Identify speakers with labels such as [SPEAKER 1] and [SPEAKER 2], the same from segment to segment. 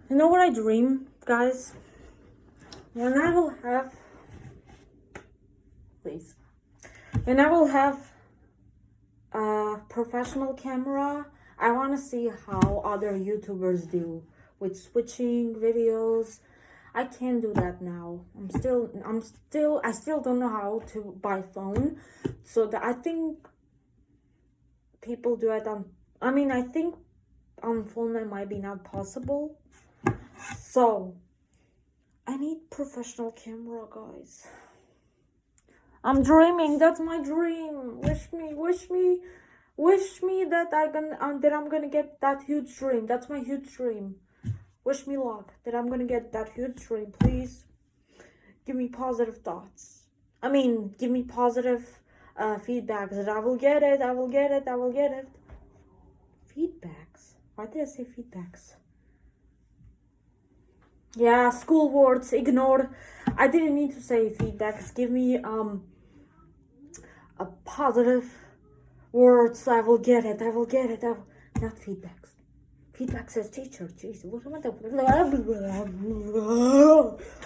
[SPEAKER 1] You know what I dream, guys? When I will have, please, when I will have a professional camera, I want to see how other YouTubers do with switching videos. I can't do that now. I still don't know how to buy phone. So that I think people do it on, I think on phone it might be not possible. So I need professional camera, guys. I'm dreaming. That's my dream. Wish me that I'm gonna get that huge dream. That's my huge dream. Wish me luck that I'm gonna get that huge dream. Please give me positive thoughts. Give me positive feedback that I will get it. I will get it. I will get it. Feedbacks. Why did I say feedbacks? Yeah, school words ignored. I didn't mean to say feedbacks. Give me a positive words. I will get it. I will get it. Not feedbacks. Feedback says teacher. Jeez, what am I doing?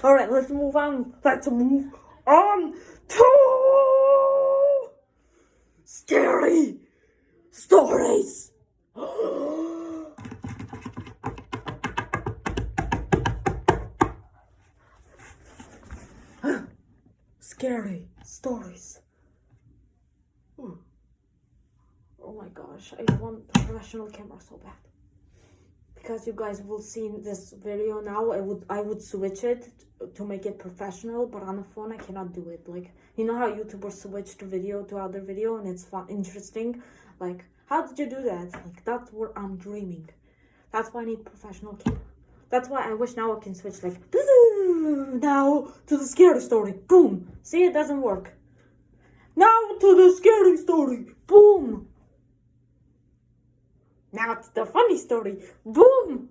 [SPEAKER 1] All right, let's move on. Let's move on to scary stories. Scary stories. Oh my gosh, I want a professional camera so bad. Because you guys will see this video now, I would switch it to make it professional, but on the phone I cannot do it. Like, you know how YouTubers switch the video to other video and it's fun, interesting? Like, how did you do that? Like, that's what I'm dreaming. That's why I need professional camera. That's why I wish now I can switch like, now to the scary story, boom. See, it doesn't work. Now to the scary story, boom. Now it's the funny story, boom.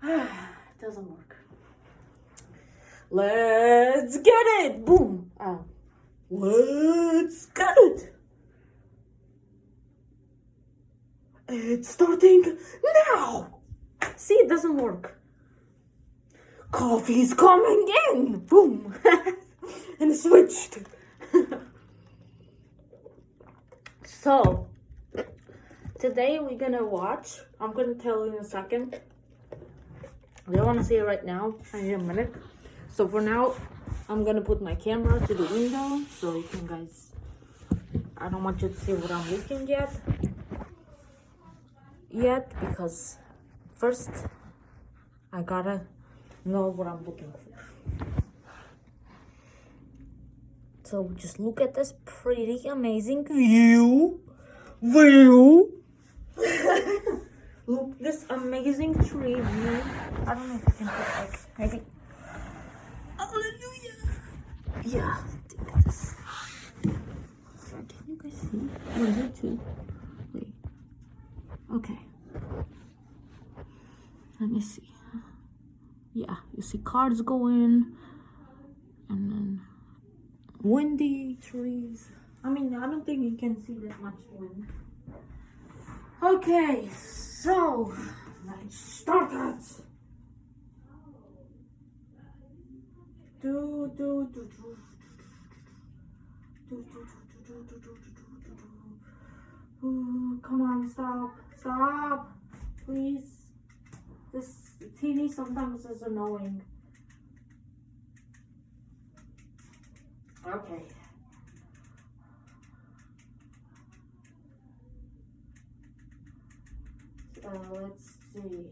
[SPEAKER 1] It doesn't work. Let's get it, boom. Let's get it. It's starting now. See, it doesn't work. Coffee's coming in. Boom. And switched. So, today we're gonna watch. I'm gonna tell you in a second. I don't want to see it right now. I need a minute. So for now, I'm gonna put my camera to the window so you can guys. I don't want you to see what I'm looking at yet because first I gotta know what I'm looking for. So just look at this pretty amazing view. Look, this amazing tree view. I don't know if you can put like maybe. Hallelujah. Yeah, look at this. Can you guys see? Or is it too? Wait. Okay. Let me see. Yeah, you see cars going, and then windy trees. I don't think you can see that much wind. Okay, so let's start it. Come on, stop, please. This TV sometimes is annoying. Okay. Let's see.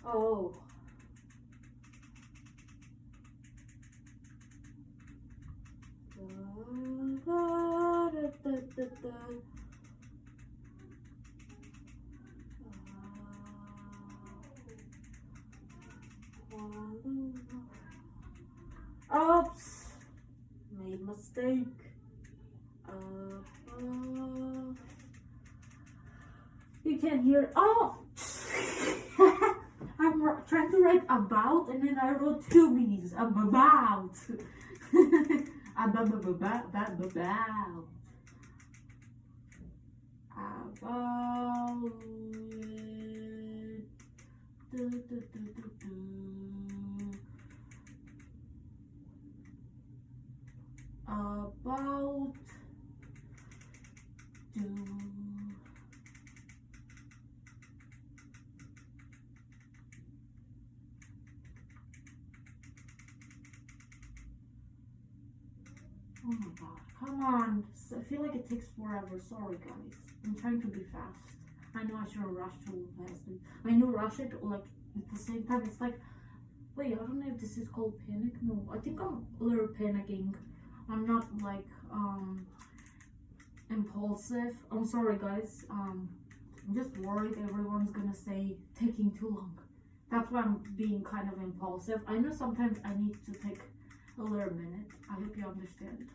[SPEAKER 1] Oh. Oops, made mistake. You can hear. Oh, I'm trying to write about, and then I wrote two B's. About. About. About do oh my god, come on. I feel like it takes forever. Sorry guys, I'm trying to be fast. I know I should have rushed too fast. When you rush it, like at the same time, it's like, wait, I don't know if this is called panic. No, I think I'm a little panicking. I'm not like impulsive. I'm sorry guys. I'm just worried everyone's gonna say taking too long. That's why I'm being kind of impulsive. I know sometimes I need to take a little minute. I hope you understand.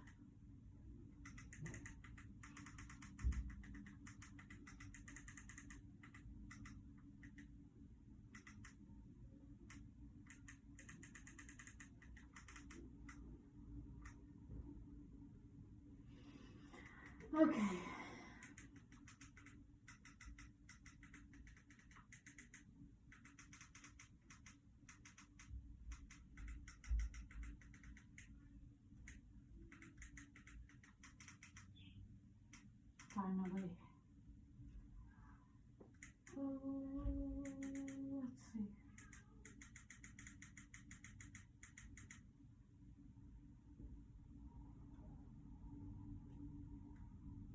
[SPEAKER 1] Okay. Finally. Let's see.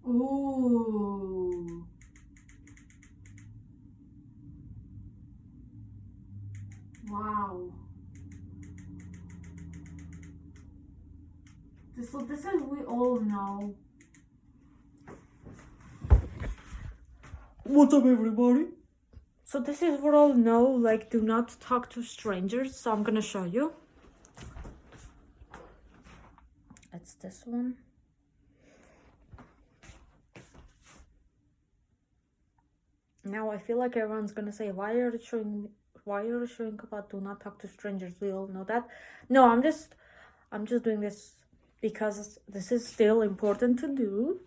[SPEAKER 1] Ooh. Wow. So this is, we all know. What's up everybody? So this is what all know, like do not talk to strangers. So I'm gonna show you. It's this one. Now I feel like everyone's gonna say, why are you showing about do not talk to strangers? We all know that. No, I'm just doing this because this is still important to do.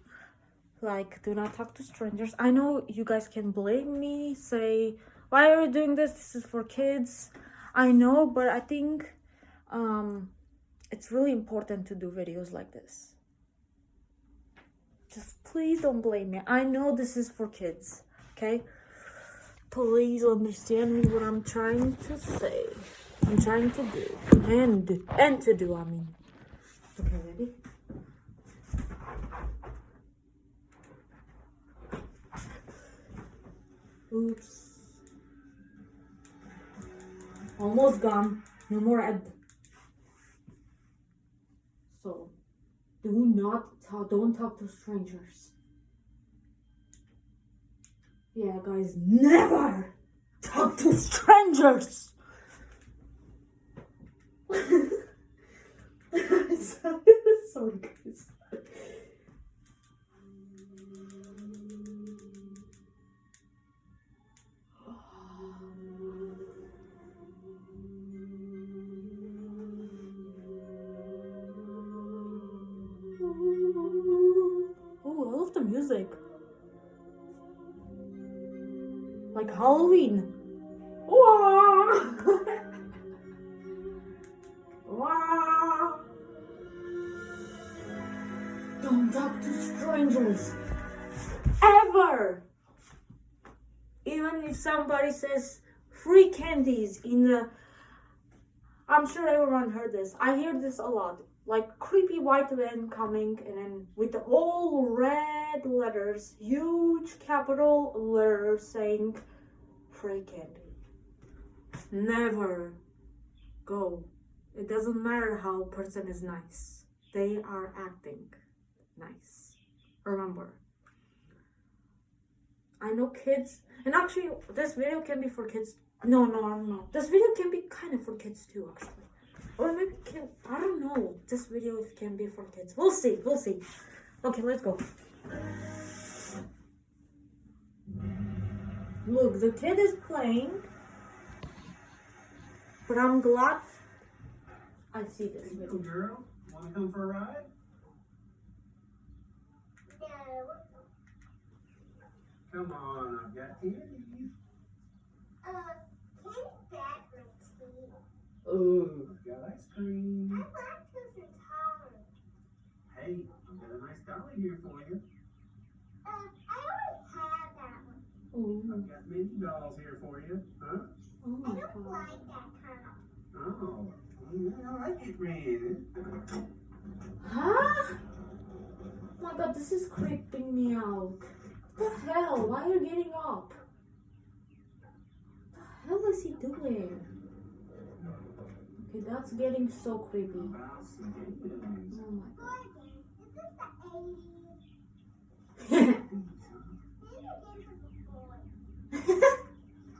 [SPEAKER 1] Like, do not talk to strangers. I know you guys can blame me, say, why are you doing this? This is for kids. I know, but I think it's really important to do videos like this. Just please don't blame me. I know this is for kids, okay? Please understand me what I'm trying to say. I'm trying to do. And to do, I mean. Okay, ready? Oops. Almost gone. No more ad. So, don't talk to strangers. Yeah, guys, never talk to strangers. Sorry, guys. Oh, I love the music. Like Halloween. Wow. Wow. Don't talk to strangers. Ever. Even if somebody says free candies in the... I'm sure everyone heard this. I hear this a lot. Like creepy white van coming and then with all red letters, huge capital letters saying free candy. Never go. It doesn't matter how a person is nice. They are acting nice. Remember. I know kids, and actually this video can be for kids. No, I don't know. This video can be kind of for kids too, actually. Or maybe I don't know. This video can be for kids. We'll see. Okay, let's go. Look, the kid is playing. But I'm glad I see this
[SPEAKER 2] Hey,
[SPEAKER 1] video.
[SPEAKER 2] little girl, want to come for a ride?
[SPEAKER 3] No.
[SPEAKER 2] Come on, I've got candy.
[SPEAKER 3] Candy's bad for teeth.
[SPEAKER 1] Ooh.
[SPEAKER 2] I've got ice cream.
[SPEAKER 3] I'm lactose intolerant.
[SPEAKER 2] Hey, I've got a nice dolly here for you.
[SPEAKER 3] I already have that one.
[SPEAKER 1] Ooh.
[SPEAKER 2] I've got mini dolls here for you. Huh?
[SPEAKER 1] Oh
[SPEAKER 3] I
[SPEAKER 1] my
[SPEAKER 3] don't
[SPEAKER 1] god.
[SPEAKER 3] like that kind.
[SPEAKER 2] Oh, yeah, I like it red.
[SPEAKER 1] Huh? Oh my god, this is creeping me out. What the hell? Why are you getting up? What the hell is he doing? Okay, that's getting so creepy.
[SPEAKER 2] About some games.
[SPEAKER 1] Oh my god.
[SPEAKER 3] Gordon, is this the 80s?
[SPEAKER 2] These, huh?
[SPEAKER 3] These are games of the boys.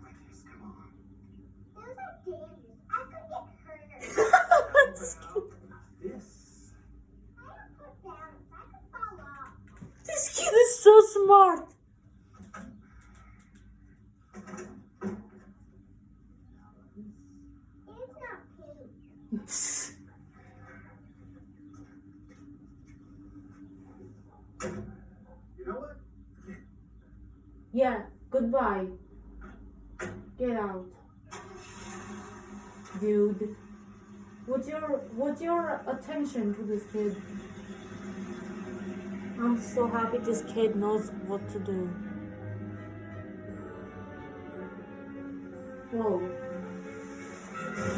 [SPEAKER 2] Like this, come on.
[SPEAKER 3] Those are dangerous. I could get hurt.
[SPEAKER 1] Just
[SPEAKER 2] How about this?
[SPEAKER 3] I don't put balance. I could fall off.
[SPEAKER 1] This kid is so smart.
[SPEAKER 3] It's not pink.
[SPEAKER 2] You know what?
[SPEAKER 1] Yeah, goodbye. Get out. Dude. What's your attention to this kid? I'm so happy this kid knows what to do. Whoa.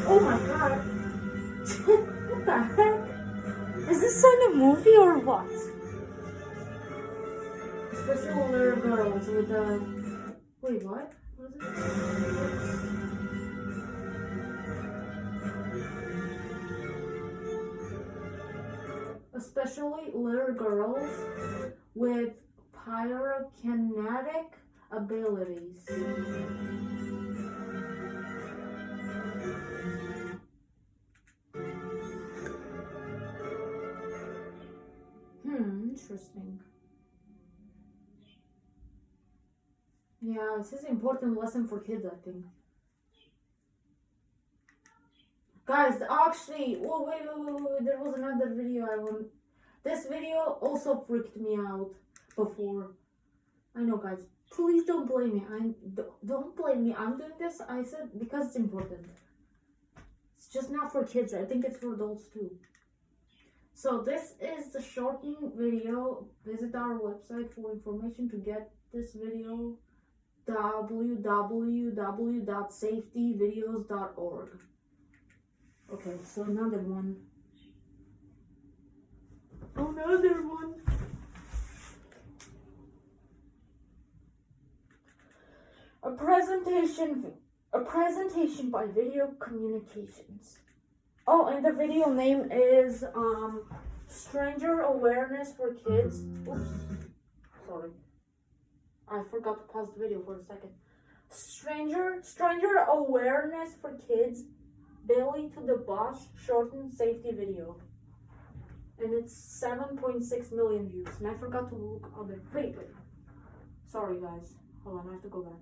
[SPEAKER 1] Oh my god. What the heck? Is this in a movie or what? Special little girls with the... Wait, what? What is it? Especially little girls with pyrokinetic abilities. Interesting. Yeah, this is an important lesson for kids, I think. Guys, actually, oh, wait, there was another video I want. This video also freaked me out before. I know, guys, please don't blame me. Don't blame me. I'm doing this, I said, because it's important. It's just not for kids. I think it's for adults too. So this is the shortened video. Visit our website for information to get this video. www.safetyvideos.org. Okay, so another one. Another one. A presentation by Video Communications. Oh, and the video name is Stranger Awareness for Kids. Oops. Sorry. I forgot to pause the video for a second. Stranger Awareness for Kids. Belly to the Boss shortened safety video. And it's 7.6 million views. And I forgot to look other. Wait. Sorry, guys. Hold on, I have to go back.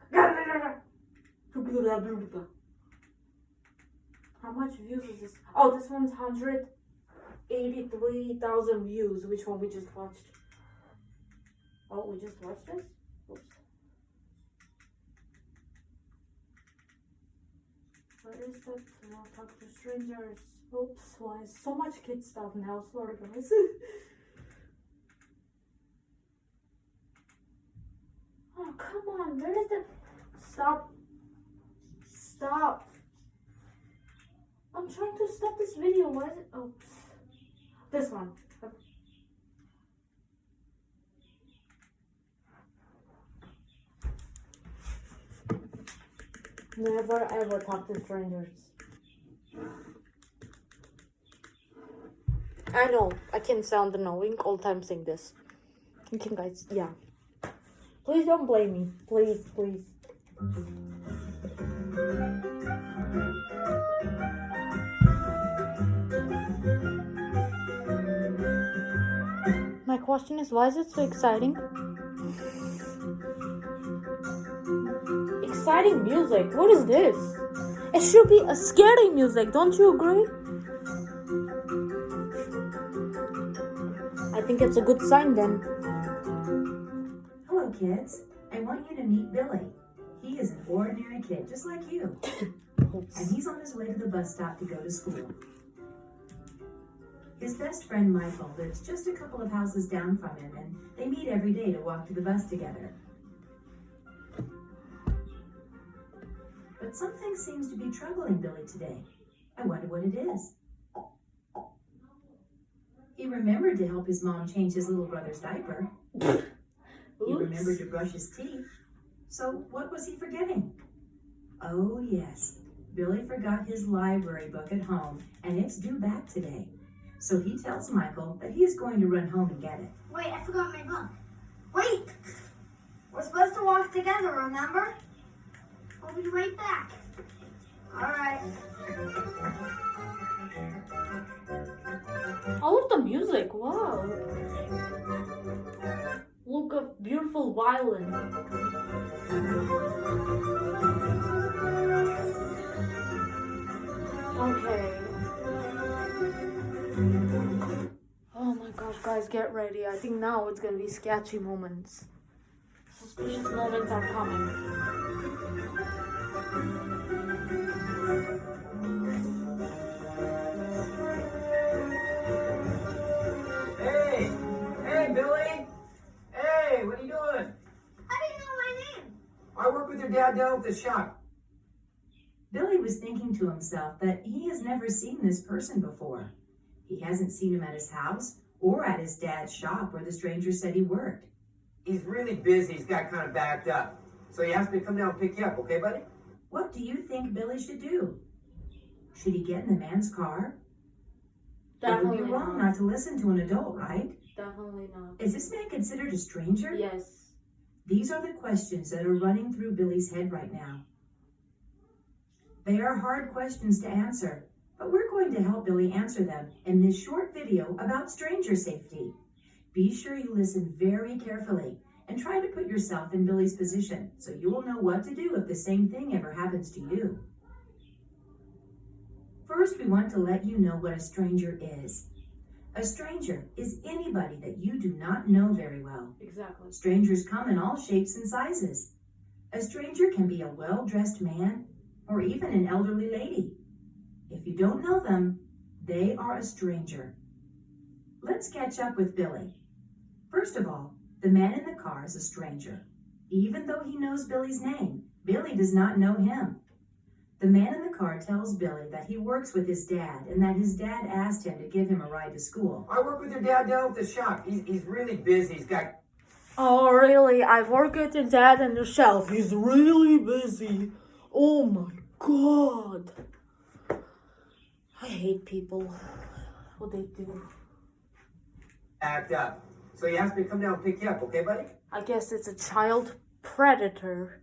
[SPEAKER 1] How much views is this? Oh, this one's 183,000 views. Which one we just watched? Oh, we just watched this? Oops. What is that? I'll talk to strangers. Oops, why is so much kid stuff now? Sorry, guys. Oh, come on. Where is the... Stop. I'm trying to stop this video. Why is it... Oh. This one. Never ever talk to strangers. I know, I can sound annoying all the time saying this. You can, guys, yeah. Please don't blame me. Please. My question is, why is it so exciting? Exciting music. What is this? It should be a scary music, don't you agree? I think it's a good sign then.
[SPEAKER 4] Hello, kids. I want you to meet Billy. He is an ordinary kid, just like you. And he's on his way to the bus stop to go to school. His best friend Michael lives just a couple of houses down from him, and they meet every day to walk to the bus together. But something seems to be troubling Billy today. I wonder what it is. He remembered to help his mom change his little brother's diaper. He remembered to brush his teeth. So what was he forgetting? Oh yes, Billy forgot his library book at home, and it's due back today. So he tells Michael that he is going to run home and get it.
[SPEAKER 3] Wait, I forgot my book. Wait! We're supposed to walk together, remember? I'll be right back. Alright.
[SPEAKER 1] I love the music, wow. Look at beautiful violin. Okay. Oh my gosh, guys, get ready. I think now it's gonna be sketchy moments. Suspicious moments are coming.
[SPEAKER 2] Hey, Billy! Hey, what are you doing?
[SPEAKER 3] How do you know my name?
[SPEAKER 2] I work with your dad down at the shop.
[SPEAKER 4] Billy was thinking to himself that he has never seen this person before. He hasn't seen him at his house or at his dad's shop where the stranger said he worked.
[SPEAKER 2] He's really busy. He's got kind of backed up. So he asked me to come down and pick you up, okay, buddy?
[SPEAKER 4] What do you think Billy should do? Should he get in the man's car? It would
[SPEAKER 1] Definitely
[SPEAKER 4] be wrong
[SPEAKER 1] not.
[SPEAKER 4] not to listen to an adult, right?
[SPEAKER 1] Definitely not.
[SPEAKER 4] Is this man considered a stranger?
[SPEAKER 1] Yes.
[SPEAKER 4] These are the questions that are running through Billy's head right now. They are hard questions to answer, but we're going to help Billy answer them in this short video about stranger safety. Be sure you listen very carefully and try to put yourself in Billy's position so you will know what to do if the same thing ever happens to you. First, we want to let you know what a stranger is. A stranger is anybody that you do not know very well.
[SPEAKER 1] Exactly.
[SPEAKER 4] Strangers come in all shapes and sizes. A stranger can be a well-dressed man or even an elderly lady. If you don't know them, they are a stranger. Let's catch up with Billy. First of all, the man in the car is a stranger. Even though he knows Billy's name, Billy does not know him. The man in the car tells Billy that he works with his dad and that his dad asked him to give him a ride to school.
[SPEAKER 2] I work with your dad down at the shop. He's really busy. He's got...
[SPEAKER 1] Oh, really? I work with your dad on the shelf. He's really busy. Oh my god. I hate people. What they do.
[SPEAKER 2] backed up. So he asked me to come down and pick you up, okay, buddy?
[SPEAKER 1] I guess it's a child predator.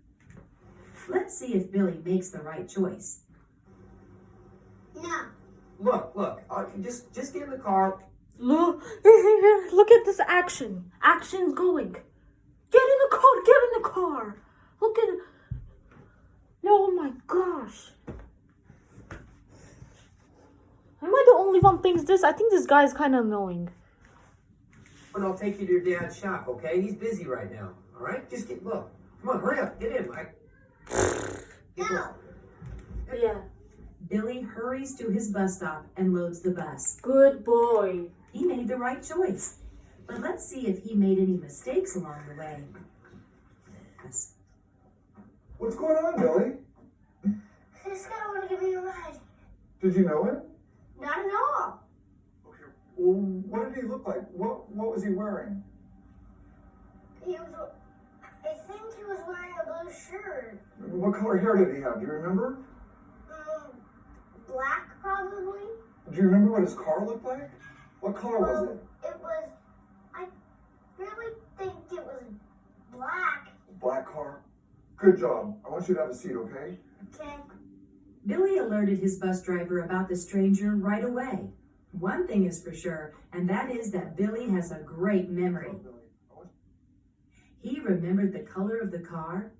[SPEAKER 4] Let's see if Billy makes the right choice.
[SPEAKER 3] No.
[SPEAKER 2] Look, just get in the car.
[SPEAKER 1] Look, look at this action. Action's going. Get in the car, get in the car. Look at it. Oh my gosh. Am I the only one thinks this? I think this guy is kind of annoying.
[SPEAKER 2] And I'll take you to your dad's shop, okay? He's busy right now, all right? Just look. Come on, hurry up. Get in, Mike. Get
[SPEAKER 3] No.
[SPEAKER 2] going.
[SPEAKER 1] Yeah.
[SPEAKER 4] Billy hurries to his bus stop and loads the bus.
[SPEAKER 1] Good boy.
[SPEAKER 4] He made the right choice. But let's see if he made any mistakes along the way. Yes.
[SPEAKER 5] What's going on, Billy?
[SPEAKER 3] This guy want to give me a ride.
[SPEAKER 5] Did you know him?
[SPEAKER 3] Not at all.
[SPEAKER 5] Okay. Well, what did he look like? What was he wearing?
[SPEAKER 3] He was, I think he was wearing a blue shirt.
[SPEAKER 5] What color hair did he have? Do you remember?
[SPEAKER 3] Black, probably.
[SPEAKER 5] Do you remember what his car looked like? What color was it?
[SPEAKER 3] It was, I really think it was black.
[SPEAKER 5] Black car. Good job. I want you to have a seat, okay?
[SPEAKER 3] Okay.
[SPEAKER 4] Billy alerted his bus driver about the stranger right away. One thing is for sure, and that is that Billy has a great memory. He remembered the color of the car.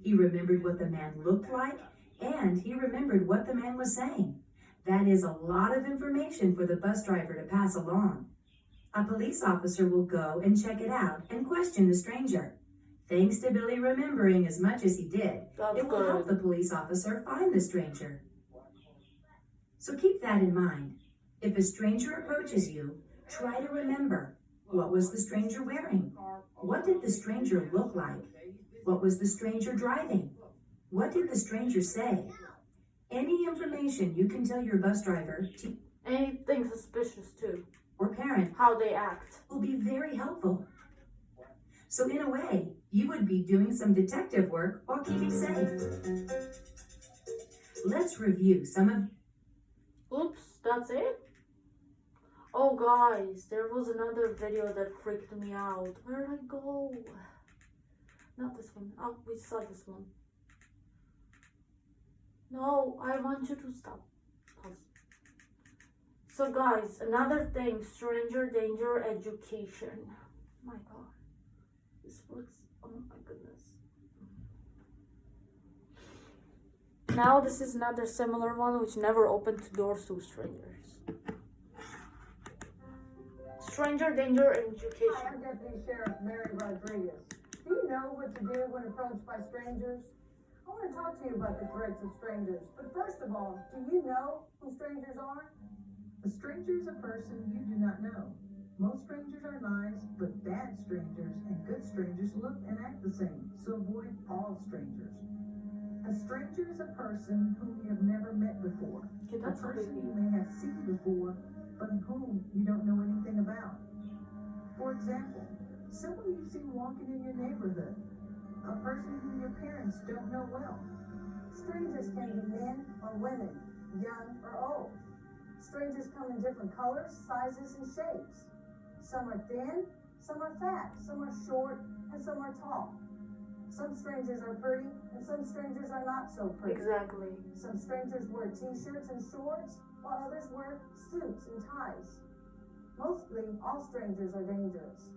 [SPEAKER 4] He remembered what the man looked like, And he remembered what the man was saying. That is a lot of information for the bus driver to pass along. A police officer will go and check it out and question the stranger. Thanks to Billy remembering as much as he did,
[SPEAKER 1] That's
[SPEAKER 4] it will help
[SPEAKER 1] good.
[SPEAKER 4] the police officer find the stranger. So keep that in mind. If a stranger approaches you, try to remember, what was the stranger wearing? What did the stranger look like? What was the stranger driving? What did the stranger say? Any information you can tell your bus driver
[SPEAKER 1] Anything suspicious too.
[SPEAKER 4] or parent
[SPEAKER 1] How they act.
[SPEAKER 4] will be very helpful. So in a way, you would be doing some detective work while keeping safe. Let's review some of
[SPEAKER 1] Oops, that's it? Oh guys, there was another video that freaked me out. Where did I go? Not this one. Oh, we saw this one. No, I want you to stop. Pause. So guys, another thing, stranger danger education. My god. This works. Oh my goodness. Now this is another similar one which never opened doors to strangers. Stranger danger
[SPEAKER 6] Hi,
[SPEAKER 1] education.
[SPEAKER 6] I'm Deputy Sheriff Mary Rodriguez. Do you know what to do when approached by strangers? I want to talk to you about the threats of strangers. But first of all, do you know who strangers are?
[SPEAKER 7] A stranger is a person you do not know. Most strangers are nice, but bad strangers and good strangers look and act the same, so avoid all strangers. A stranger is a person whom you have never met before.
[SPEAKER 1] Okay,
[SPEAKER 7] A
[SPEAKER 1] that's a big
[SPEAKER 7] person you
[SPEAKER 1] deal.
[SPEAKER 7] may have seen before, but whom you don't know anything about. For example, someone you've seen walking in your neighborhood. A person whom your parents don't know well.
[SPEAKER 6] Strangers can be men or women, young or old. Strangers come in different colors, sizes, and shapes. Some are thin, some are fat, some are short, and some are tall. Some strangers are pretty, and some strangers are not so pretty.
[SPEAKER 1] Exactly.
[SPEAKER 6] Some strangers wear t-shirts and shorts, while others wear suits and ties. Mostly, all strangers are dangerous.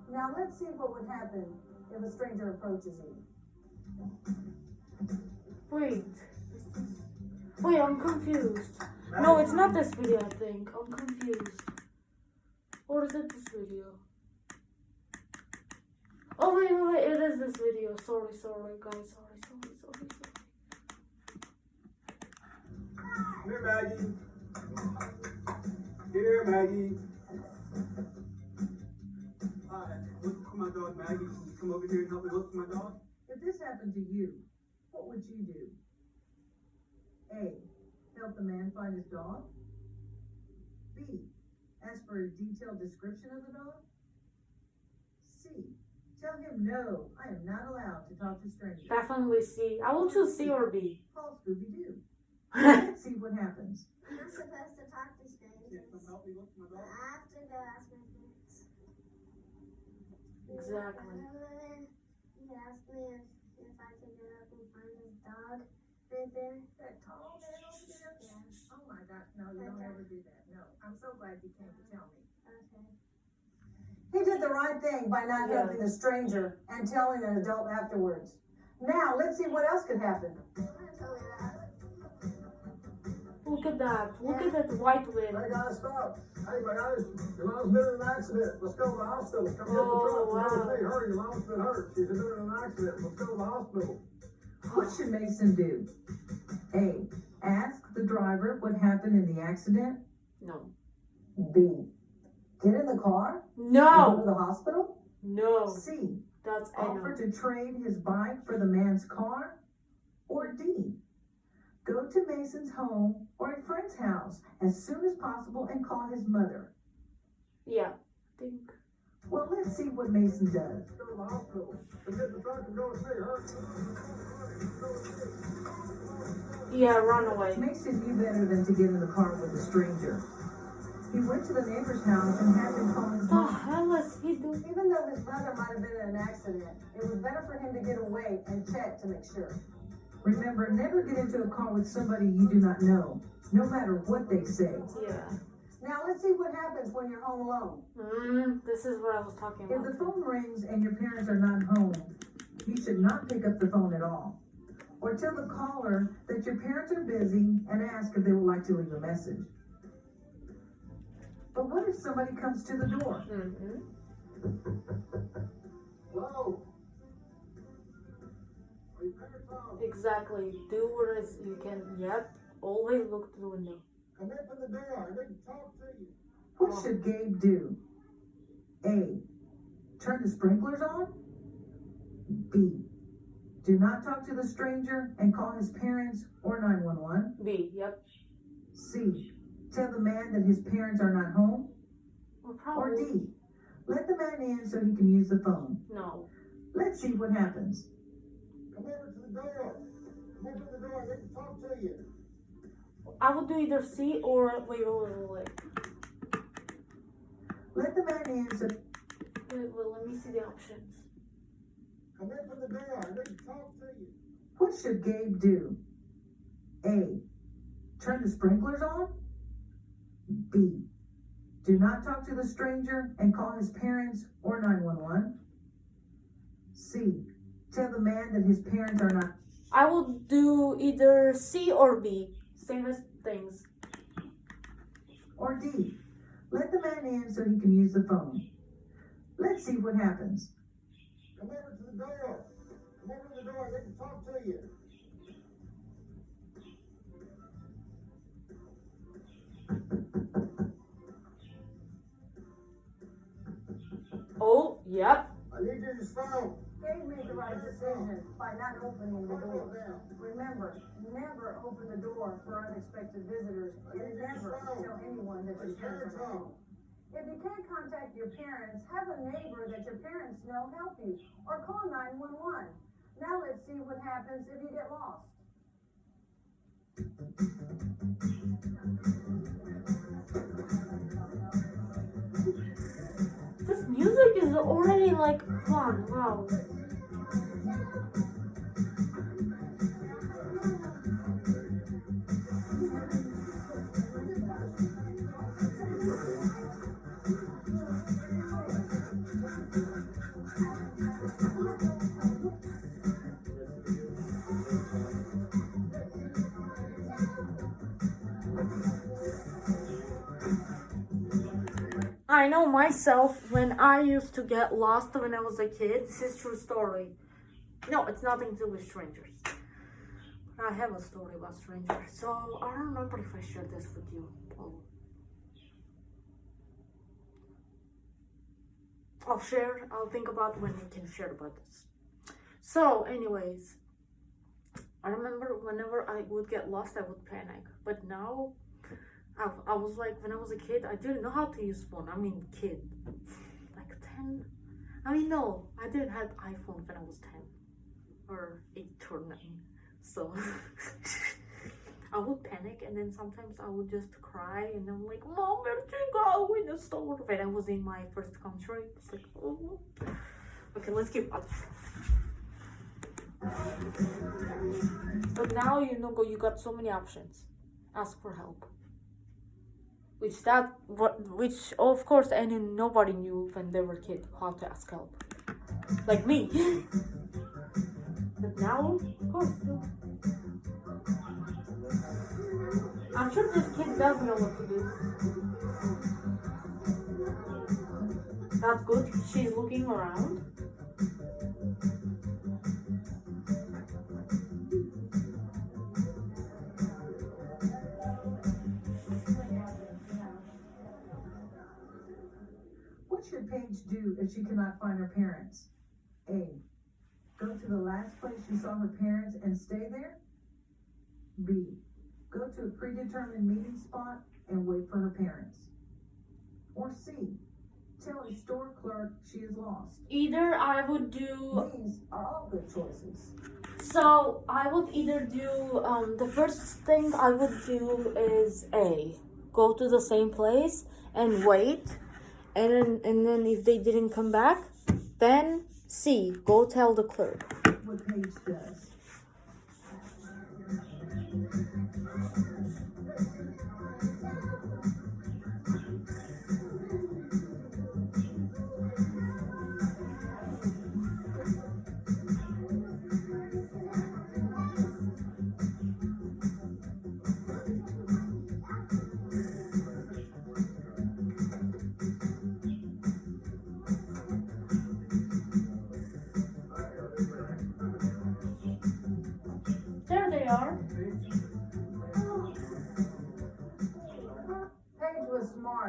[SPEAKER 6] Now let's see what would happen if a stranger approaches you.
[SPEAKER 1] Wait. Wait, I'm confused. No, it's not this video, I think. I'm confused. Or is it this video? Oh, wait. It is this video. Sorry, guys. Sorry.
[SPEAKER 5] Come here, Maggie. Here, Maggie. Hi, look for my dog, Maggie. Can you come over here and help me look for my dog?
[SPEAKER 7] If this happened to you, what would you do? A. Help the man find his dog. B. Ask for a detailed description of the dog. C. Tell him no, I am not allowed to talk to strangers.
[SPEAKER 1] Definitely C. I will choose C or B.
[SPEAKER 7] Call Scooby-Doo. Let's see what happens.
[SPEAKER 3] I'm not supposed to talk to strangers.
[SPEAKER 5] Yeah, come help me look for my dog.
[SPEAKER 3] I have to go ask my parents.
[SPEAKER 1] Exactly.
[SPEAKER 3] He asked me if I could get up and find his dog right there.
[SPEAKER 7] That tall man over there?
[SPEAKER 3] Yeah.
[SPEAKER 7] Oh my gosh, no, you don't ever do that. No, I'm so glad you came to tell me.
[SPEAKER 3] Okay.
[SPEAKER 6] He did the right thing by not
[SPEAKER 1] Yeah.
[SPEAKER 6] helping the stranger and telling an adult afterwards. Now, let's see what else could happen.
[SPEAKER 3] I'm gonna tell you that.
[SPEAKER 1] Look at that. Look at that white wig.
[SPEAKER 5] Hey, guys, stop. Hey, guys, your mom's been in an accident. Let's go to the hospital. Come get the
[SPEAKER 1] Oh,
[SPEAKER 5] truck.
[SPEAKER 1] wow.
[SPEAKER 5] Hey, hurry, your mom's been hurt. She's been in an accident. Let's go to the hospital.
[SPEAKER 7] What should Mason do? A. Ask the driver what happened in the accident.
[SPEAKER 1] No.
[SPEAKER 6] B. Get in the car and go to
[SPEAKER 1] No.
[SPEAKER 6] the hospital.
[SPEAKER 1] No.
[SPEAKER 7] C.
[SPEAKER 1] That's A.
[SPEAKER 7] Offer
[SPEAKER 1] No.
[SPEAKER 7] to trade his bike for the man's car. Or D. Go to Mason's home or a friend's house as soon as possible and call his mother.
[SPEAKER 1] Yeah. I think.
[SPEAKER 7] Well, let's see what Mason does.
[SPEAKER 5] Let's go to the hospital. Let's get the truck and go and see her.
[SPEAKER 1] Yeah, run away.
[SPEAKER 7] Mason knew better than to get in the car with a stranger. He went to the neighbor's house and had him call his
[SPEAKER 1] The
[SPEAKER 7] mom.
[SPEAKER 1] hell is he doing?
[SPEAKER 6] Even though his brother might have been in an accident, it was better for him to get away and check to make sure.
[SPEAKER 7] Remember, never get into a car with somebody you do not know, no matter what they say.
[SPEAKER 1] Yeah.
[SPEAKER 6] Now, let's see what happens when you're home alone.
[SPEAKER 1] This is what I was talking
[SPEAKER 7] If the
[SPEAKER 1] about.
[SPEAKER 7] phone rings and your parents are not home, you should not pick up the phone at all. Or tell the caller that your parents are busy and ask if they would like to leave a message. But what if somebody comes to the door?
[SPEAKER 5] Hello? Are your parents home?
[SPEAKER 1] Exactly. Do what is you can. Yep. Always look through the window.
[SPEAKER 5] Come open the door. I need to talk to you.
[SPEAKER 7] What should Gabe do? A. Turn the sprinklers on. B. Do not talk to the stranger and call his parents or 911.
[SPEAKER 1] B. Yep.
[SPEAKER 7] C. Tell the man that his parents are not home.
[SPEAKER 1] Well,
[SPEAKER 7] Or
[SPEAKER 1] probably.
[SPEAKER 7] D. Let the man in so he can use the phone.
[SPEAKER 1] No.
[SPEAKER 7] Let's see what happens.
[SPEAKER 5] Come over to the door. Come open the door. I need to talk to you.
[SPEAKER 1] I would do either C or wait.
[SPEAKER 7] Let the man in so
[SPEAKER 1] Wait, well, let me see the options.
[SPEAKER 5] Come open the door. I need to talk to you.
[SPEAKER 7] what should Gabe do? A. Turn the sprinklers on. B. Do not talk to the stranger and call his parents or 911. C. Tell the man that his parents are not.
[SPEAKER 1] I would do either C or B. Same as things.
[SPEAKER 7] Or D. Let the man in so he can use the phone. Let's see what happens.
[SPEAKER 5] Come over to the door. Come over to the door. I need to talk to you.
[SPEAKER 1] Oh, yep.
[SPEAKER 5] I need you to phone.
[SPEAKER 6] Gabe made the right decision by not opening the
[SPEAKER 5] Put
[SPEAKER 6] door.
[SPEAKER 5] it down.
[SPEAKER 6] Remember, never open the door for unexpected visitors, and never tell anyone that your parents are home. If you can't contact your parents, have a neighbor that your parents know help you, or call 911. Now let's see what happens if you get lost.
[SPEAKER 1] This music is already like fun. Wow. I know myself when I used to get lost when I was a kid. This is true story. No, it's nothing to do with strangers. I have a story about strangers, so I don't remember if I shared this with you. I'll think about when we can share about this. So, anyways, I remember whenever I would get lost, I would panic. But now, I was like, when I was a kid, I didn't know how to use phone. I mean, kid. Like 10. I mean, no, I didn't have iPhone when I was 10. Or 8 or 9. So, I would panic, and then sometimes I would just cry, and I'm like, Mom, where'd you go in the store? When I was in my first country, it's like, oh. Okay, let's keep up. But now you got so many options. Ask for help. Which of course, nobody knew when they were kids how to ask help, like me. But now, of course, I'm sure this kid does know what to do. That's good. She's looking around.
[SPEAKER 7] What should Paige do if she cannot find her parents? A. Go to the last place she saw her parents and stay there. B. Go to a predetermined meeting spot and wait for her parents. Or C. Tell a store clerk she is lost.
[SPEAKER 1] Either I would do.
[SPEAKER 7] These are all good choices.
[SPEAKER 1] So I would either do the first thing I would do is A. Go to the same place and wait. And then if they didn't come back, then C, go tell the clerk.
[SPEAKER 7] What Paige does.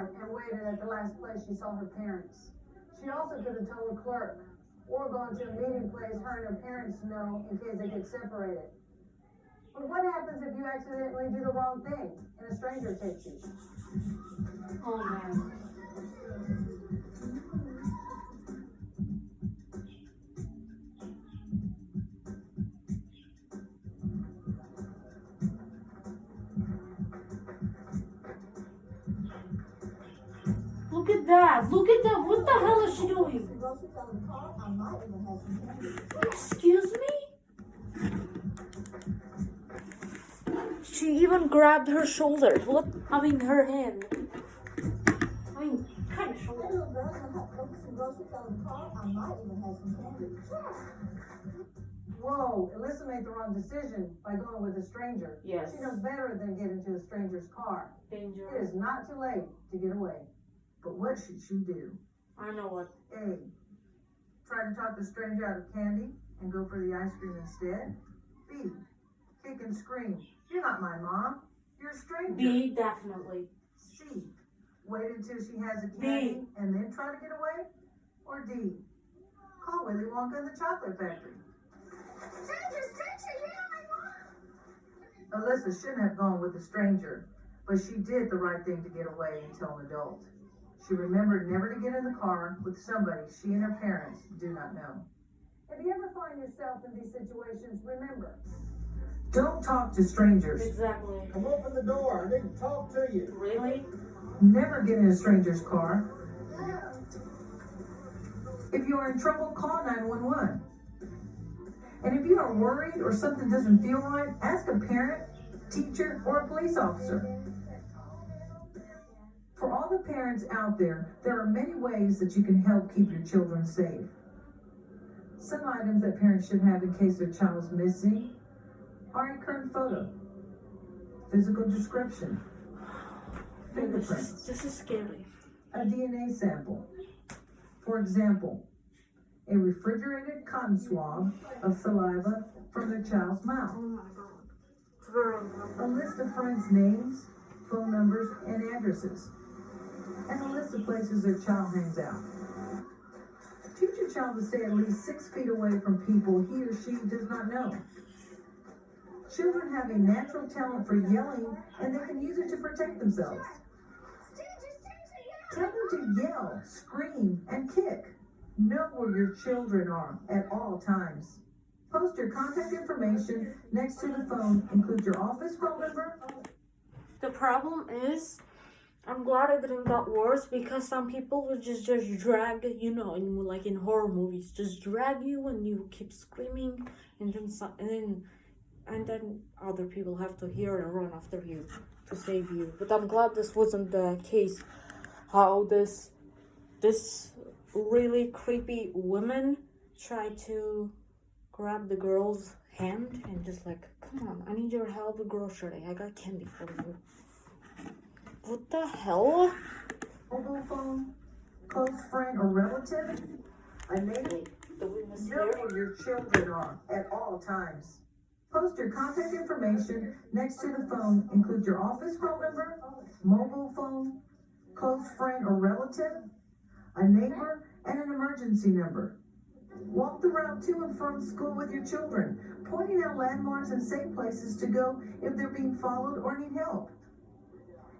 [SPEAKER 6] card and waited at the last place she saw her parents. She also could have told a clerk or gone to a meeting place her and her parents know in case they get separated. But what happens if you accidentally do the wrong thing and a stranger takes you?
[SPEAKER 1] Oh man. Look at that! Look at that! What the hell is she doing? Excuse me? She even grabbed her shoulder. What? I mean, her hand. I mean, kind of shoulder.
[SPEAKER 6] Whoa, Alyssa made the wrong decision by going with a stranger.
[SPEAKER 1] Yes.
[SPEAKER 6] She knows better than get into a stranger's car. It
[SPEAKER 1] Dangerous.
[SPEAKER 6] is not too late to get away.
[SPEAKER 7] But what should she do?
[SPEAKER 1] I know what.
[SPEAKER 7] A. Try to talk the stranger out of candy and go for the ice cream instead. B. Kick and scream. You're not my mom. You're a stranger.
[SPEAKER 1] B, definitely.
[SPEAKER 7] C. Wait until she has a candy and then try to get away. Or D. Call Willy Wonka and the Chocolate Factory.
[SPEAKER 3] Stranger, you're not my mom.
[SPEAKER 7] Alyssa shouldn't have gone with the stranger, but she did the right thing to get away and tell an adult. She remembered never to get in the car with somebody she and her parents do not know.
[SPEAKER 6] If you ever find yourself in these situations, remember,
[SPEAKER 7] Don't talk to strangers.
[SPEAKER 1] Exactly.
[SPEAKER 5] Come open the door. I need to talk to you.
[SPEAKER 1] Really?
[SPEAKER 7] Never get in a stranger's car. If you are in trouble, call 911. And if you are worried or something doesn't feel right, ask a parent, teacher, or a police officer. For all the parents out there, there are many ways that you can help keep your children safe. Some items that parents should have in case their child is missing are a current photo, physical description, fingerprints,
[SPEAKER 1] This is scary.
[SPEAKER 7] a DNA sample. For example, a refrigerated cotton swab of saliva from their child's mouth,
[SPEAKER 1] Oh my god. It's very
[SPEAKER 7] a list of friends' names, phone numbers, and addresses, and a list of places their child hangs out. Teach your child to stay at least 6 feet away from people he or she does not know. Children have a natural talent for yelling, and they can use it to protect themselves. Tell them to yell, scream, and kick. Know where your children are at all times. Post your contact information next to the phone. Include your office phone number.
[SPEAKER 1] The problem is, I'm glad it didn't get worse because some people would just drag, you know, in horror movies, just drag you and you keep screaming, and then other people have to hear and run after you to save you. But I'm glad this wasn't the case. How this really creepy woman tried to grab the girl's hand and just like, come on, I need your help with grocery. I got candy for you. What the hell?
[SPEAKER 7] Mobile phone, close friend or relative. A neighbor.
[SPEAKER 1] The witness
[SPEAKER 7] Know
[SPEAKER 1] here.
[SPEAKER 7] where your children are at all times. Post your contact information next to the phone. Include your office phone number, mobile phone, close friend or relative, a neighbor, and an emergency number. Walk the route to and from school with your children, pointing out landmarks and safe places to go if they're being followed or need help.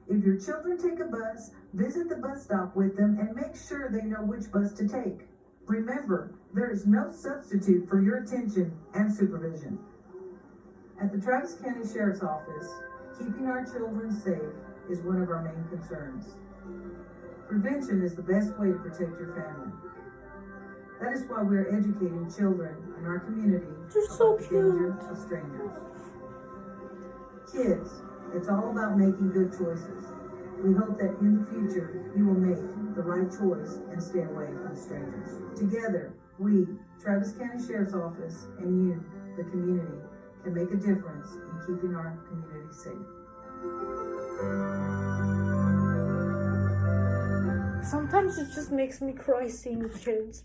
[SPEAKER 7] If your children take a bus, visit the bus stop with them and make sure they know which bus to take. Remember, there is no substitute for your attention and supervision. At the Travis County Sheriff's Office, keeping our children safe is one of our main concerns. Prevention is the best way to protect your family. That is why we are educating children in our community
[SPEAKER 1] They're so
[SPEAKER 7] about the danger
[SPEAKER 1] cute.
[SPEAKER 7] of strangers. Kids, it's all about making good choices. We hope that in the future you will make the right choice and stay away from strangers. Together, we, Travis County Sheriff's Office, and you, the community, can make a difference in keeping our community safe.
[SPEAKER 1] Sometimes it just makes me cry seeing kids.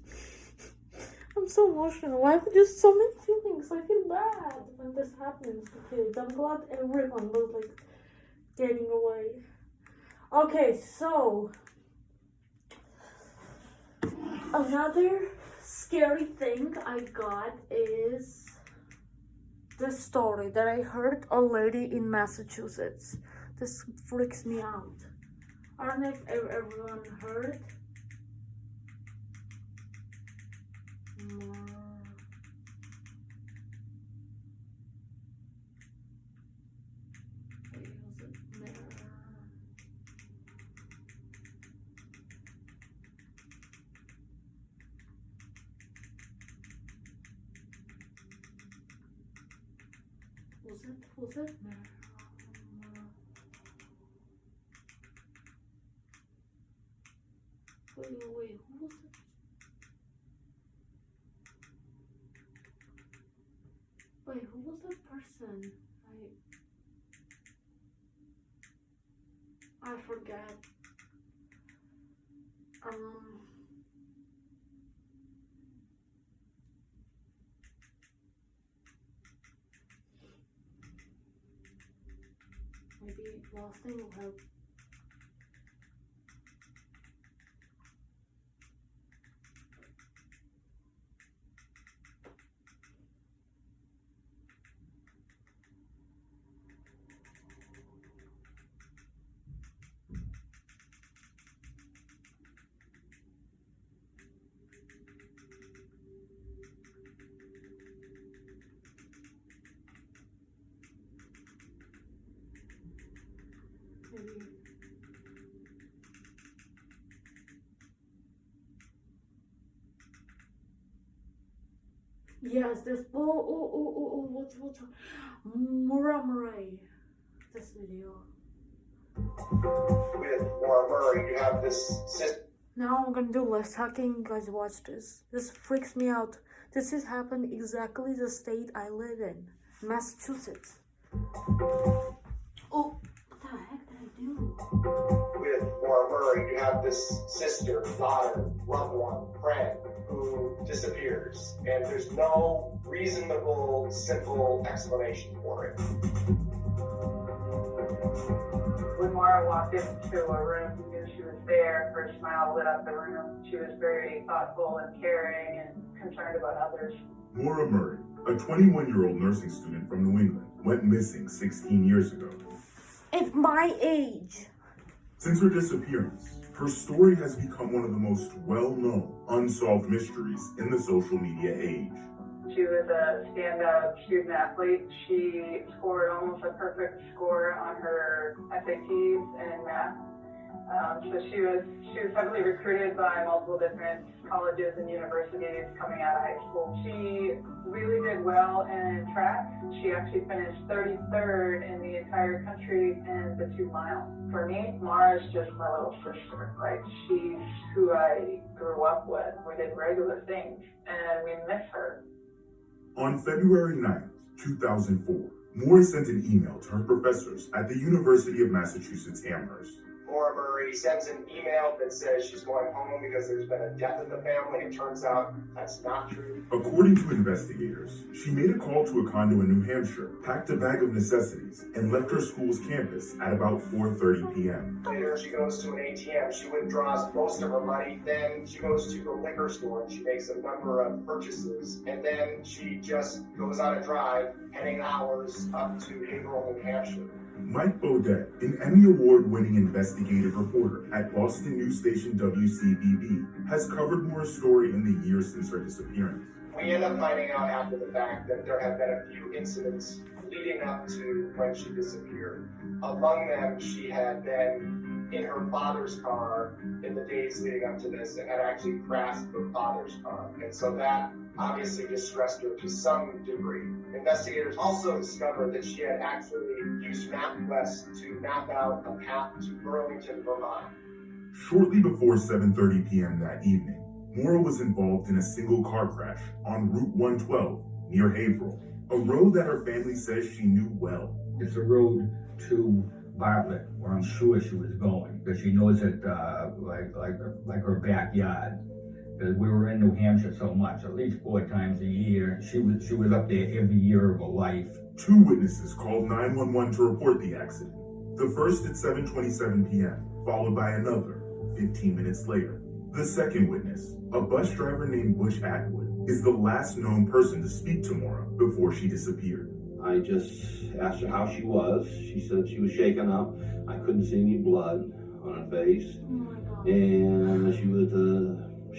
[SPEAKER 1] I'm so emotional. I have just so many feelings. I feel bad when this happens to kids. I'm glad everyone was like getting away. Okay, so another scary thing I got is the story that I heard a lady in Massachusetts. This freaks me out. I don't know if everyone heard. Was it? Wait, who was it? Wait, who was that person? I forget. Maybe last thing will help. Maybe. Yes, this. What's Murray? This video.
[SPEAKER 5] With Maura Murray, you have this system.
[SPEAKER 1] Now I'm gonna do less talking. You guys watch this. This freaks me out. This has happened exactly the state I live in, Massachusetts. Oh, what the heck did I do?
[SPEAKER 5] With Maura Murray, you have this sister, daughter, loved one, friend who disappears, and there's no reasonable, simple explanation for it.
[SPEAKER 8] When Maura walked into a room, you knew she was there. Her smile lit up the room. She was very thoughtful and caring and concerned about others.
[SPEAKER 9] Maura Murray, a 21-year-old nursing student from New England, went missing 16 years ago.
[SPEAKER 1] At my age.
[SPEAKER 9] Since her disappearance, her story has become one of the most well-known unsolved mysteries in the social media age.
[SPEAKER 8] She was a standout student athlete. She scored almost a perfect score on her SATs and in math. So she was heavily recruited by multiple different colleges and universities coming out of high school. She really did well in track. She actually finished 33rd in the entire country in the 2 miles. For me, Mara's just my little sister. Like, she's who I grew up with. We did regular things, and we miss her.
[SPEAKER 9] On February 9th, 2004, Maura sent an email to her professors at the University of Massachusetts Amherst.
[SPEAKER 5] Maura Murray sends an email that says she's going home because there's been a death in the family. It turns out that's not true.
[SPEAKER 9] According to investigators, she made a call to a condo in New Hampshire, packed a bag of necessities, and left her school's campus at about 4:30 p.m.
[SPEAKER 5] Later, she goes to an ATM. She withdraws most of her money. Then she goes to the liquor store and she makes a number of purchases. And then she just goes on a drive, heading hours up to Haverhill, New Hampshire.
[SPEAKER 9] Mike Baudet, an Emmy Award-winning investigative reporter at Boston news station WCVB, has covered Maura's story in the years since her disappearance.
[SPEAKER 5] We end up finding out after the fact that there have been a few incidents leading up to when she disappeared. Among them, she had been in her father's car in the days leading up to this and had actually crashed her father's car. And so that obviously distressed her to some degree. Investigators also discovered that she had actually used MapQuest to map out a path to Burlington, Vermont.
[SPEAKER 9] Shortly before 7:30 p.m. that evening, Maura was involved in a single car crash on Route 112 near Haverhill, a road that her family says she knew well.
[SPEAKER 10] It's a road to Bartlett, where I'm sure she was going, because she knows it like her backyard. Because we were in New Hampshire so much, at least 4 times a year. She was up there every year of her life.
[SPEAKER 9] 2 witnesses called 911 to report the accident. The first at 7:27 p.m., followed by another 15 minutes later. The second witness, a bus driver named Butch Atwood, is the last known person to speak to Maura before she disappeared.
[SPEAKER 11] I just asked her how she was. She said she was shaken up. I couldn't see any blood on her face.
[SPEAKER 1] Oh my God.
[SPEAKER 11] And she was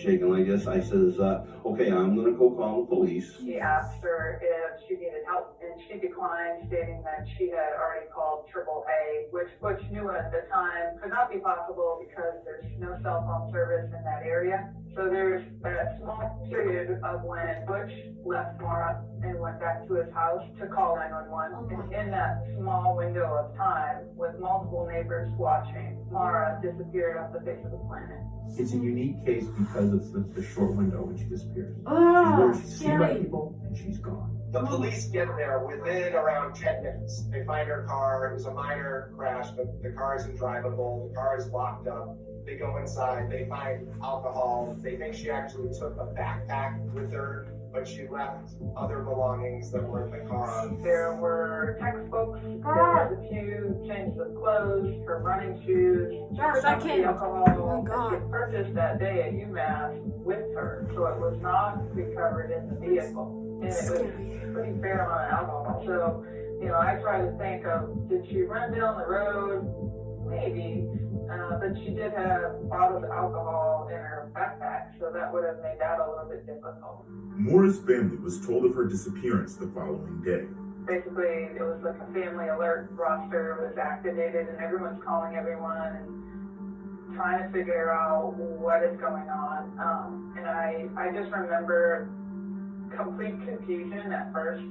[SPEAKER 11] shaking like this. I says, okay, I'm gonna go call the police.
[SPEAKER 8] He asked her if she needed help, and she declined, stating that she had already called AAA, which Butch knew at the time could not be possible because there's no cell phone service in that area. So there's a small period of when Butch left Maura and went back to his house to call 911. And in that small window of time, with multiple neighbors watching, Maura disappeared off the face of the planet.
[SPEAKER 12] It's a unique case because of the short window when she disappears.
[SPEAKER 1] Oh,
[SPEAKER 12] She's seen by
[SPEAKER 1] scary.
[SPEAKER 12] people and she's gone.
[SPEAKER 5] The police get there within around 10 minutes. They find her car. It was a minor crash, but the car isn't drivable. The car is locked up. They go inside. They find alcohol. They think she actually took a backpack with her, but she left other belongings that were in the car.
[SPEAKER 8] There were textbooks, there was a few changes of clothes, her running shoes,
[SPEAKER 1] Gosh, I can't.
[SPEAKER 8] the alcohol
[SPEAKER 1] Oh my
[SPEAKER 8] that
[SPEAKER 1] God.
[SPEAKER 8] she had purchased that day at UMass with her, so it was not recovered in the vehicle. And it was pretty fair amount of alcohol. So, I try to think of, did she run down the road? Maybe. But she did have bottles of alcohol in her backpack, so that would have made that a little bit difficult.
[SPEAKER 9] Maura's family was told of her disappearance the following day.
[SPEAKER 8] Basically, it was like a family alert roster was activated, and everyone's calling everyone and trying to figure out what is going on. And I just remember complete confusion at first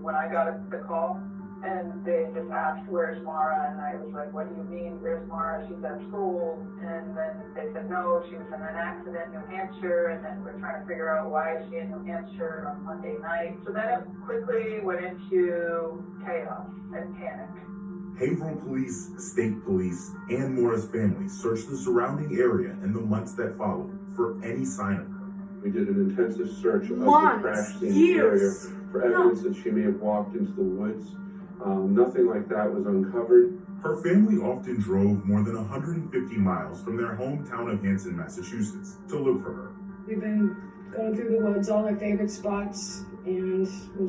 [SPEAKER 8] when I got the call. And they just asked, where's Maura? And I was like, what do you mean, where's Maura? She's at school. And then they said, no, she was in an accident in New Hampshire. And then we're trying to figure out why is she in New Hampshire on Monday night. So then it quickly went into chaos and panic.
[SPEAKER 9] Haverhill police, state police, and Maura's family searched the surrounding area in the months that followed for any sign of her.
[SPEAKER 13] We did an intensive search of the
[SPEAKER 1] Months,
[SPEAKER 13] crash scene
[SPEAKER 1] years.
[SPEAKER 13] area for evidence that she may have walked into the woods. Nothing like that was uncovered.
[SPEAKER 9] Her family often drove more than 150 miles from their hometown of Hanson, Massachusetts, to look for her.
[SPEAKER 14] We've been going through the woods, all our favorite spots, and we're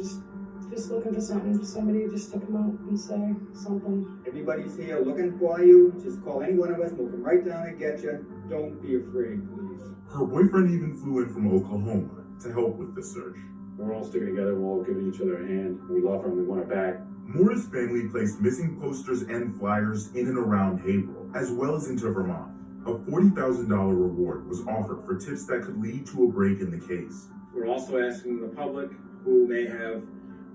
[SPEAKER 14] just looking for something, somebody just to come out and say something.
[SPEAKER 15] Everybody's here looking for you. Just call any one of us. We'll come right down and get you. Don't be afraid, please.
[SPEAKER 9] Her boyfriend even flew in from Oklahoma to help with the search.
[SPEAKER 13] We're all sticking together. We're all giving each other a hand. We love her and we want her back.
[SPEAKER 9] Maura's family placed missing posters and flyers in and around Haverhill, as well as into Vermont. A $40,000 reward was offered for tips that could lead to a break in the case.
[SPEAKER 16] We're also asking the public who may have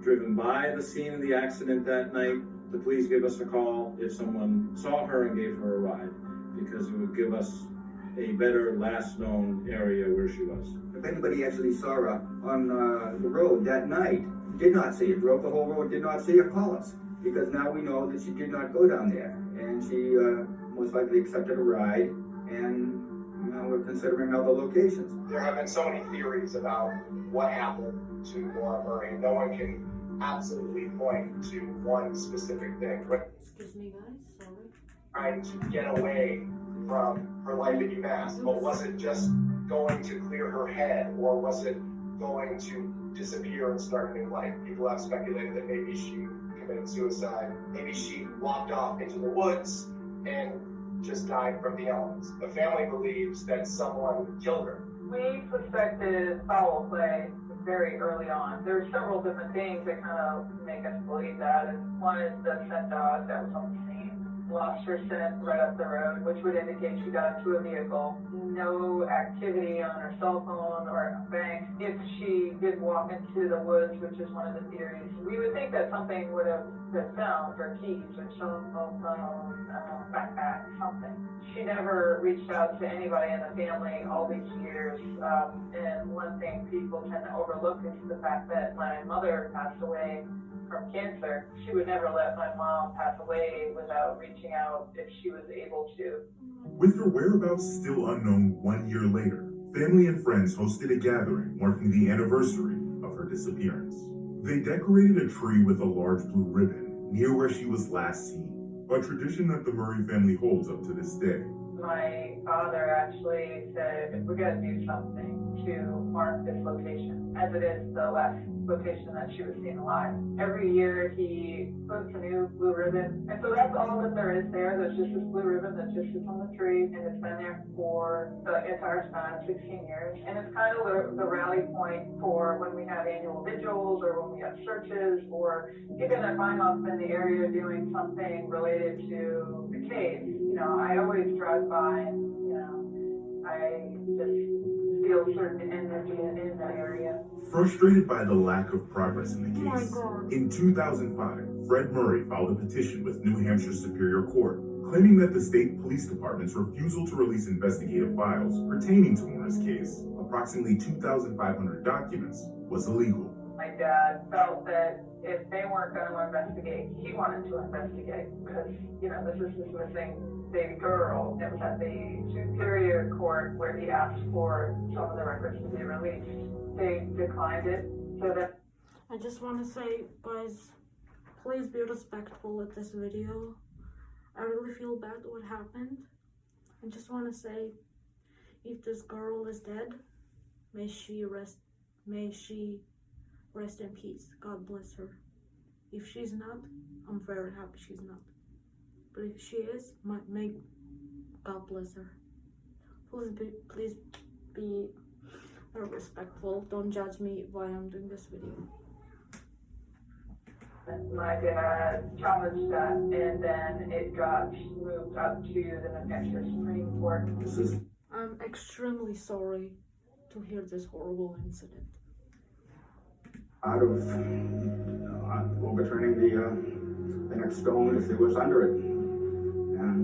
[SPEAKER 16] driven by the scene of the accident that night to please give us a call if someone saw her and gave her a ride, because it would give us a better last known area where she was.
[SPEAKER 15] If anybody actually saw her on the road that night, did not see her, drove the whole road, did not see her, call us. Because now we know that she did not go down there. And she most likely accepted a ride, and we're considering other locations.
[SPEAKER 5] There have been so many theories about what happened to Maura Murray. No one can absolutely point to one specific thing. But
[SPEAKER 1] Excuse me, guys, sorry.
[SPEAKER 5] trying to get away from her life at UMass, but was it just going to clear her head, or was it going to disappear and start a new life? People have speculated that maybe she committed suicide. Maybe she walked off into the woods and just died from the elements. The family believes that someone killed her.
[SPEAKER 8] We suspected foul play very early on. There were several different things that kind of make us believe that. And one is the scent dog that was on the scene. Lost her scent right up the road, which would indicate she got into a vehicle. No activity on her cell phone or a bank. If she did walk into the woods, which is one of the theories, we would think that something would have been found, her keys or cell phone, backpack, something. She never reached out to anybody in the family all these years. And one thing people tend to overlook is the fact that my mother passed away from cancer. She would never let my mom pass away without reaching out if she was able to.
[SPEAKER 9] With her whereabouts still unknown 1 year later, family and friends hosted a gathering marking the anniversary of her disappearance. They decorated a tree with a large blue ribbon near where she was last seen. a tradition that the Murray family holds up to this day.
[SPEAKER 8] My father actually said, we gotta do something to mark this location, as it is the last location that she was seen alive. Every year he puts a new blue ribbon, and so that's all that there is there. There's just this blue ribbon that just sits on the tree, and it's been there for the entire span, 16 years. And it's kind of the rally point for when we have annual vigils, or when we have searches, or even if I'm up in the area doing something related to the case. You know, I always drive by and, you know, I just feel certain energy in that area.
[SPEAKER 9] Frustrated by the lack of progress in the case, in 2005, Fred Murray filed a petition with New Hampshire Superior Court, claiming that the state police department's refusal to release investigative files pertaining to Maura's case, approximately 2,500 documents, was illegal.
[SPEAKER 8] My dad felt that if they weren't going to investigate, he wanted to investigate because, you know, this is his missing baby girl. It was at the Superior Court where he asked for some of the records to be released. They declined it, so that...
[SPEAKER 1] I just want to say, guys, please be respectful with this video. I really feel bad what happened. I just want to say, if this girl is dead, may she rest in peace. God bless her. If she's not, I'm very happy she's not. But if she is, may God bless her. Please be respectful. Don't judge me why I'm doing this video.
[SPEAKER 8] My dad challenged that, and then it got moved up to the New Hampshire Supreme Court.
[SPEAKER 1] I'm extremely sorry to hear this horrible incident.
[SPEAKER 15] Out of overturning the next stone if it was under it.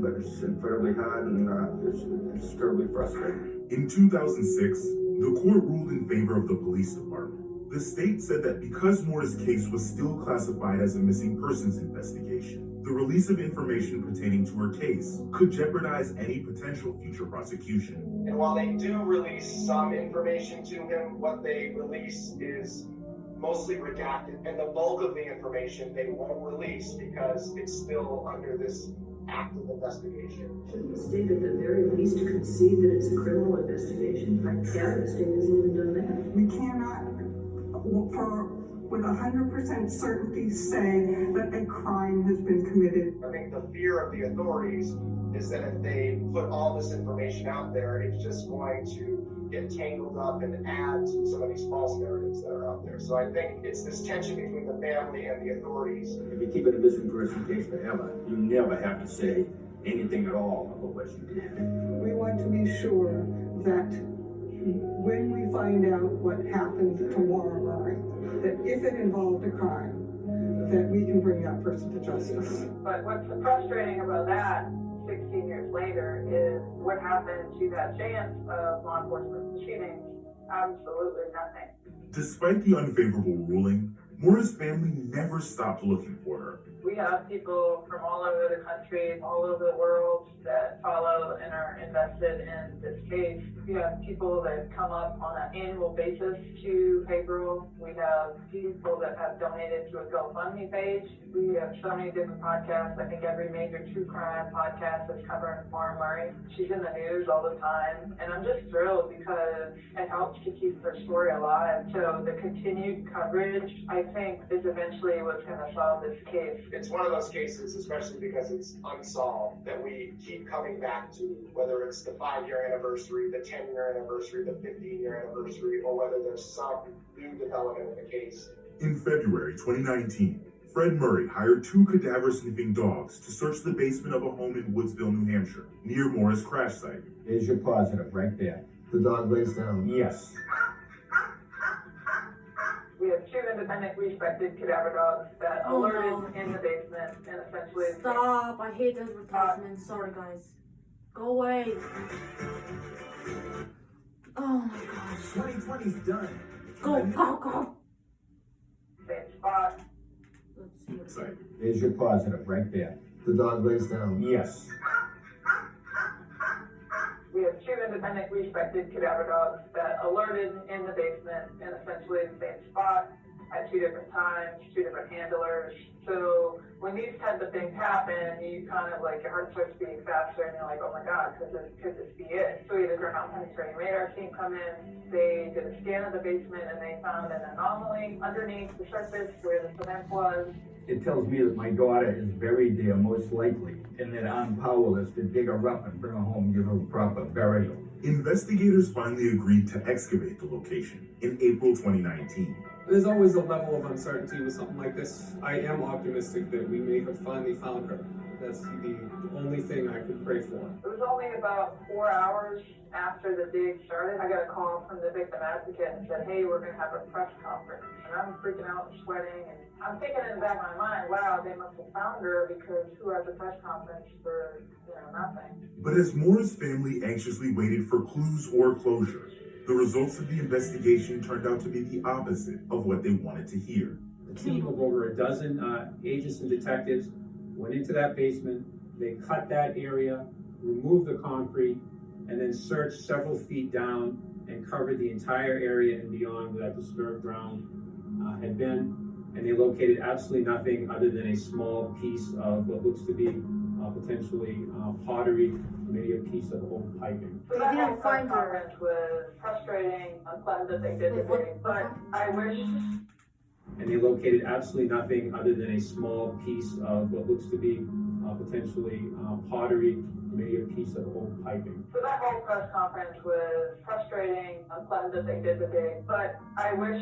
[SPEAKER 15] But it's incredibly hard and it's terribly frustrating.
[SPEAKER 9] In 2006, the court ruled in favor of the police department. The state said that because Maura's case was still classified as a missing persons investigation, the release of information pertaining to her case could jeopardize any potential future prosecution.
[SPEAKER 5] And while they do release some information to him, what they release is mostly redacted, and the bulk of the information they won't release because it's still under this active investigation.
[SPEAKER 17] Shouldn't the state at the very least concede that it's a criminal investigation? I gather the state hasn't even done that.
[SPEAKER 18] We cannot, with 100% certainty, say that a crime has been committed.
[SPEAKER 5] I think the fear of the authorities is that if they put all this information out there, it's just going to get tangled up and add to some of these false narratives that are out there. So I think it's this tension between the family and the authorities.
[SPEAKER 15] If you keep it a missing person case forever, you never have to say anything at all about what you did.
[SPEAKER 18] We want to be sure that when we find out what happened to Maura Murray, that if it involved a crime, that we can bring that person to justice.
[SPEAKER 8] But what's frustrating about that 16 years later is what happened to that chance of law enforcement proceedings. Absolutely nothing.
[SPEAKER 9] Despite the unfavorable ruling, Maura's family never stopped looking for her.
[SPEAKER 8] We have people from all over the country, all over the world that follow and are invested in this case. We have people that come up on an annual basis to Payroll. We have people that have donated to a GoFundMe page. We have so many different podcasts. I think every major true crime podcast is covering Maura Murray. She's in the news all the time, and I'm just thrilled because it helps to keep her story alive. So the continued coverage, I think, is eventually what's going to solve this case.
[SPEAKER 5] It's one of those cases, especially because it's unsolved, that we keep coming back to, whether it's the 5-year anniversary, the 10-year anniversary, the 15-year anniversary, or whether there's some new development in the case.
[SPEAKER 9] In February 2019, Fred Murray hired 2 cadaver-sniffing dogs to search the basement of a home in Woodsville, New Hampshire, near Maura's crash site.
[SPEAKER 10] There's your positive right there.
[SPEAKER 12] The dog lays down.
[SPEAKER 10] Yes.
[SPEAKER 8] We have 2 independent, respected cadaver dogs that alerted in the basement and essentially...
[SPEAKER 1] Stop, I hate advertisements. Sorry, guys. Go away. Oh my gosh.
[SPEAKER 12] 2020's done.
[SPEAKER 1] Go.
[SPEAKER 8] Same spot.
[SPEAKER 1] Let's see what's
[SPEAKER 9] Site.
[SPEAKER 10] There's your positive right there.
[SPEAKER 12] The dog lays down.
[SPEAKER 10] Yes.
[SPEAKER 8] We have 2 independent, respected cadaver dogs that alerted in the basement and essentially the same spot. at 2 different times, 2 different handlers. So when these type of things happen, you kind of like, your heart starts beating faster and you're like, oh my God, could this be it? So we had a ground penetrating radar team come in. They did a scan of the basement and they found an anomaly underneath the surface where the cement was.
[SPEAKER 10] It tells me that my daughter is buried there most likely, and that I'm powerless to dig her up and bring her home and give her a proper burial.
[SPEAKER 9] Investigators finally agreed to excavate the location in April 2019.
[SPEAKER 12] There's always a level of uncertainty with something like this. I am optimistic that we may have finally found her. That's the only thing I could pray for.
[SPEAKER 8] It was only about 4 hours after the dig started. I got a call from the victim advocate and said, hey, we're going to have a press conference. And I'm freaking out and sweating. And I'm thinking in the back of my mind, wow, they must have found her because who has a press conference for, nothing.
[SPEAKER 9] But as Maura's family anxiously waited for clues or closure, the results of the investigation turned out to be the opposite of what they wanted to hear.
[SPEAKER 19] A team of over a dozen agents and detectives went into that basement. They cut that area, removed the concrete, and then searched several feet down and covered the entire area and beyond where that disturbed ground had been. And they located absolutely nothing other than a small piece of what looks to be potentially pottery, maybe a piece of old piping.
[SPEAKER 8] So that whole press conference was frustrating. I'm glad that they did the dig, but I wish.
[SPEAKER 19] And they located absolutely nothing other than a small piece of what looks to be potentially pottery, maybe a piece of old piping.
[SPEAKER 8] So that whole press conference was frustrating. I'm glad that they did the dig, but I wish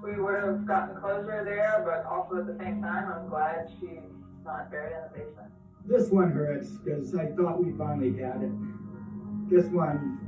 [SPEAKER 8] we would have gotten closure there, but also at the same time, I'm glad she's not buried in the basement.
[SPEAKER 15] This one hurts because I thought we finally had it. This one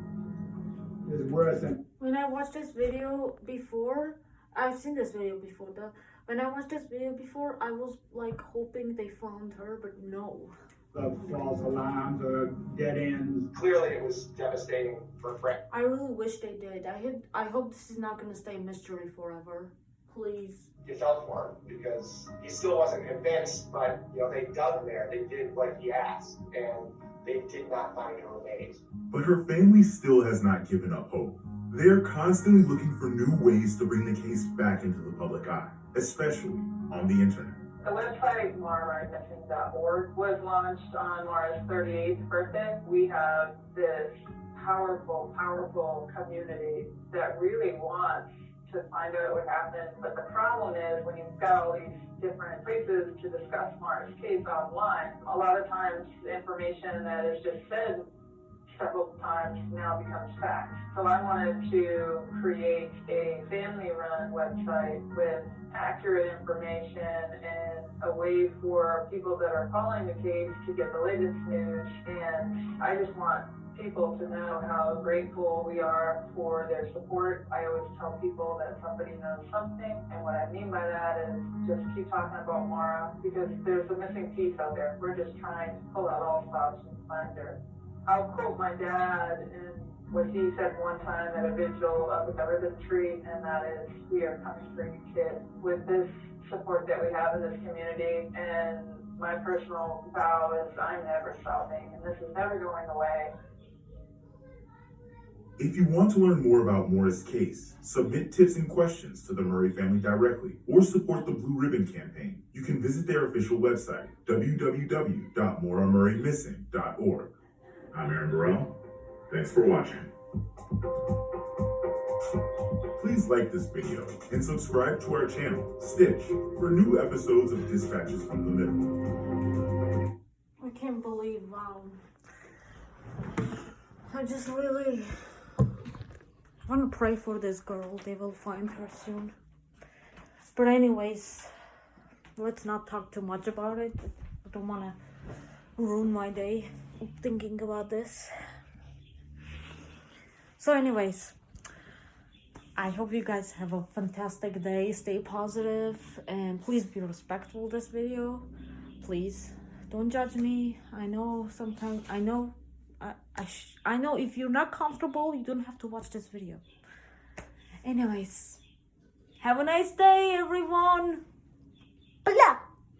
[SPEAKER 15] is worse than.
[SPEAKER 1] When I watched this video before, I've seen this video before. When I watched this video before, I was like hoping they found her, but no.
[SPEAKER 15] False alarms or dead ends.
[SPEAKER 5] Clearly, it was devastating for Frank.
[SPEAKER 1] I really wish they did. I hope this is not gonna stay a mystery forever. Please.
[SPEAKER 5] You felt for him because he still wasn't convinced, but they dug there. They did what he asked, and they did not find her remains.
[SPEAKER 9] But her family still has not given up hope. They are constantly looking for new ways to bring the case back into the public eye, especially on the internet.
[SPEAKER 8] The website MauraMurrayMissing.org was launched on Maura's 38th birthday. We have this powerful, powerful community that really wants to find out what happened. But the problem is when you've got all these different places to discuss Maura's case online, a lot of times the information that is just said several times now becomes fact. So I wanted to create a family-run website with accurate information and a way for people that are following the case to get the latest news. And I just want people to know how grateful we are for their support. I always tell people that somebody knows something, and what I mean by that is just keep talking about Maura because there's a missing piece out there. We're just trying to pull out all stops and find her. I'll quote my dad in what he said one time at a vigil up at the ribbon tree, and that is, we are coming for you, kid. With this support that we have in this community, and my personal vow is I'm never stopping, and this is never going away.
[SPEAKER 9] If you want to learn more about Maura's case, submit tips and questions to the Murray family directly, or support the Blue Ribbon Campaign, you can visit their official website, www.MauraMurrayMissing.org. I'm Aaron Burrell. Thanks for watching. Please like this video and subscribe to our channel, Stitch, for new episodes of Dispatches from the Middle.
[SPEAKER 1] I can't believe, I just really want to pray for this girl. They will find her soon. But anyways, let's not talk too much about it. I don't want to ruin my day thinking about this. So anyways, I hope you guys have a fantastic day. Stay positive and please be respectful this video. Please don't judge me. I know sometimes, I know if you're not comfortable, you don't have to watch this video. Anyways, have a nice day, everyone. Blah.